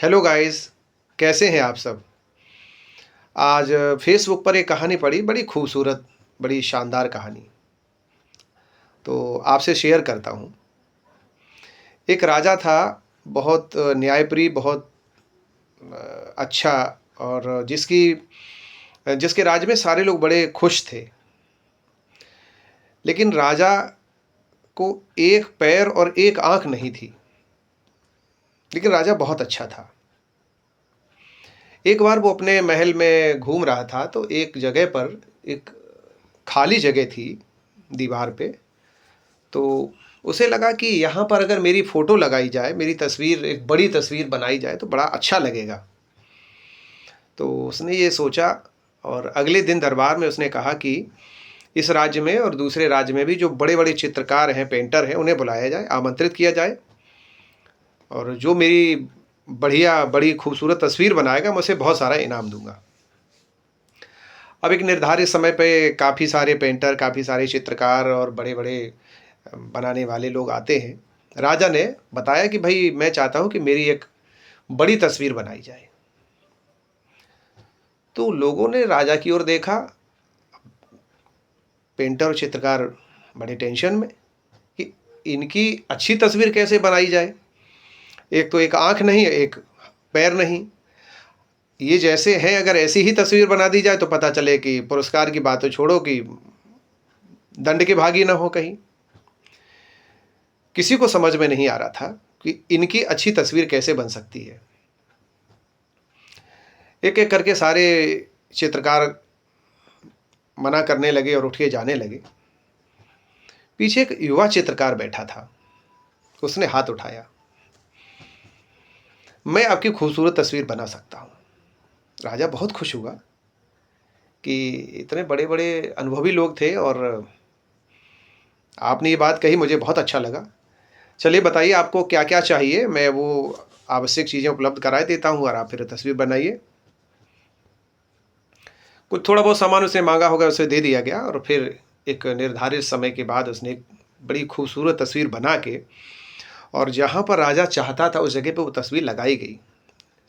Hello guys, कैसे हैं आप सब? आज फेसबुक पर एक कहानी पढ़ी, बड़ी खूबसूरत, बड़ी शानदार कहानी। तो आपसे शेयर करता हूँ। एक राजा था, बहुत न्यायप्रिय, बहुत अच्छा, और जिसके राज्य में सारे लोग बड़े खुश थे। लेकिन राजा को एक पैर और एक आँख नहीं थी, लेकिन राजा बहुत अच्छा था। एक बार वो अपने महल में घूम रहा था, तो एक जगह पर एक खाली जगह थी दीवार पे। तो उसे लगा कि यहाँ पर अगर मेरी फ़ोटो लगाई जाए, मेरी तस्वीर, एक बड़ी तस्वीर बनाई जाए तो बड़ा अच्छा लगेगा। तो उसने ये सोचा, और अगले दिन दरबार में उसने कहा कि इस राज्य में और दूसरे राज्य में भी जो बड़े-बड़े चित्रकार हैं, पेंटर हैं, उन्हें बुलाया जाए, आमंत्रित किया जाए, और जो मेरी बढ़िया, बड़ी खूबसूरत तस्वीर बनाएगा, मैं उसे बहुत सारा इनाम दूँगा। अब एक निर्धारित समय पे काफ़ी सारे पेंटर, काफ़ी सारे चित्रकार और बड़े-बड़े बनाने वाले लोग आते हैं। राजा ने बताया कि भई मैं चाहता हूँ कि मेरी एक बड़ी तस्वीर बनाई जाए। तो लोगों ने राजा की ओर देखा, पेंटर और चित्रकार बड़े टेंशन में कि इनकी अच्छी तस्वीर कैसे बनाई जाए? एक तो एक आँख नहीं है, एक पैर नहीं। ये जैसे हैं, अगर ऐसी ही तस्वीर बना दी जाए तो पता चले कि पुरस्कार की बात तो छोड़ो कि दंड के भागी ना हो कहीं। किसी को समझ में नहीं आ रहा था कि इनकी अच्छी तस्वीर कैसे बन सकती है। एक-एक करके सारे चित्रकार मना करने लगे और उठ के जाने लगे। पीछे एक युवा चित्रकार बैठा था, उसने हाथ उठाया, मैं आपकी खूबसूरत तस्वीर बना सकता हूँ। राजा बहुत खुश हुआ कि इतने बड़े-बड़े अनुभवी लोग थे, और आपने ये बात कही, मुझे बहुत अच्छा लगा। चलिए बताइए आपको क्या-क्या चाहिए, मैं वो आवश्यक चीज़ें उपलब्ध करा देता हूँ और आप फिर तस्वीर बनाइए। कुछ थोड़ा बहुत सामान उसने माँगा होगा, उसे दे दिया गया, और फिर एक निर्धारित समय के बाद उसने एक बड़ी खूबसूरत तस्वीर बना के, और जहाँ पर राजा चाहता था उस जगह पे वो तस्वीर लगाई गई।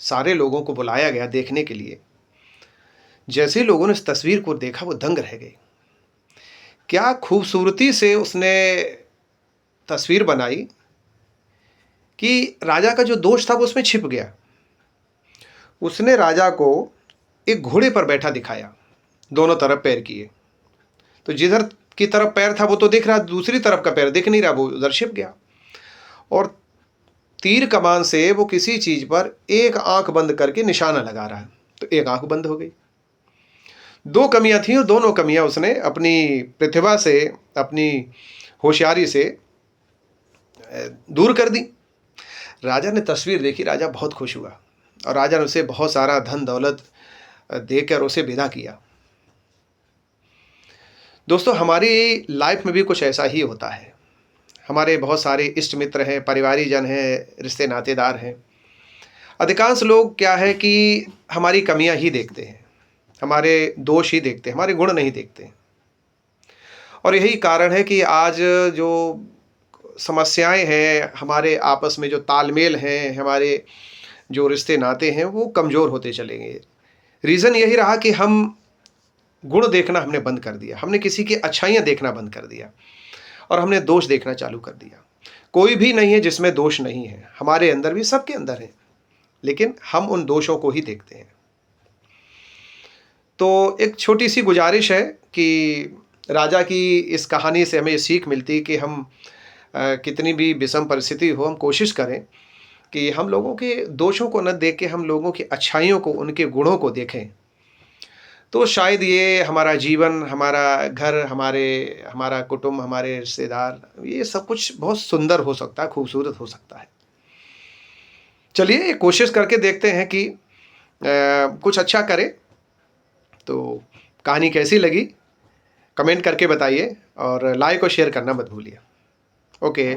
सारे लोगों को बुलाया गया देखने के लिए। जैसे ही लोगों ने इस तस्वीर को देखा, वो दंग रह गए। क्या खूबसूरती से उसने तस्वीर बनाई कि राजा का जो दोष था वो उसमें छिप गया। उसने राजा को एक घोड़े पर बैठा दिखाया, दोनों तरफ पैर किए। तो जिधर की तरफ पैर था वो तो दिख रहा, दूसरी तरफ का पैर दिख नहीं रहा, वो उधर छिप गया। और तीर कमान से वो किसी चीज़ पर एक आँख बंद करके निशाना लगा रहा है, तो एक आँख बंद हो गई। 2 कमियाँ थीं, और दोनों कमियाँ उसने अपनी प्रतिभा से, अपनी होशियारी से दूर कर दी। राजा ने तस्वीर देखी, राजा बहुत खुश हुआ, और राजा ने उसे बहुत सारा धन-दौलत देकर उसे विदा किया। दोस्तों, हमारी लाइफ में भी कुछ ऐसा ही होता है। हमारे बहुत सारे इष्ट मित्र हैं, परिवारीजन हैं, रिश्ते नातेदार हैं। अधिकांश लोग क्या है कि हमारी कमियाँ ही देखते हैं, हमारे दोष ही देखते हैं, हमारे गुण नहीं देखते। और यही कारण है कि आज जो समस्याएँ हैं, हमारे आपस में जो तालमेल हैं, हमारे जो रिश्ते नाते हैं, वो कमज़ोर होते चले गए। रीज़न यही रहा कि हम गुण देखना हमने बंद कर दिया, हमने किसी की अच्छाइयाँ देखना बंद कर दिया, और हमने दोष देखना चालू कर दिया। कोई भी नहीं है जिसमें दोष नहीं है, हमारे अंदर भी, सबके अंदर है, लेकिन हम उन दोषों को ही देखते हैं। तो एक छोटी-सी गुज़ारिश है कि राजा की इस कहानी से हमें ये सीख मिलती है कि हम कितनी भी विषम परिस्थिति हो, हम कोशिश करें कि हम लोगों के दोषों को न देख के हम लोगों की अच्छाइयों को, उनके गुणों को देखें। तो शायद ये हमारा जीवन, हमारा घर, हमारा कुटुंब, हमारे रिश्तेदार, ये सब कुछ बहुत सुंदर हो सकता है, खूबसूरत हो सकता है। चलिए, ये कोशिश करके देखते हैं कि कुछ अच्छा करें। तो कहानी कैसी लगी, कमेंट करके बताइए, और लाइक और शेयर करना मत भूलिए। ओके।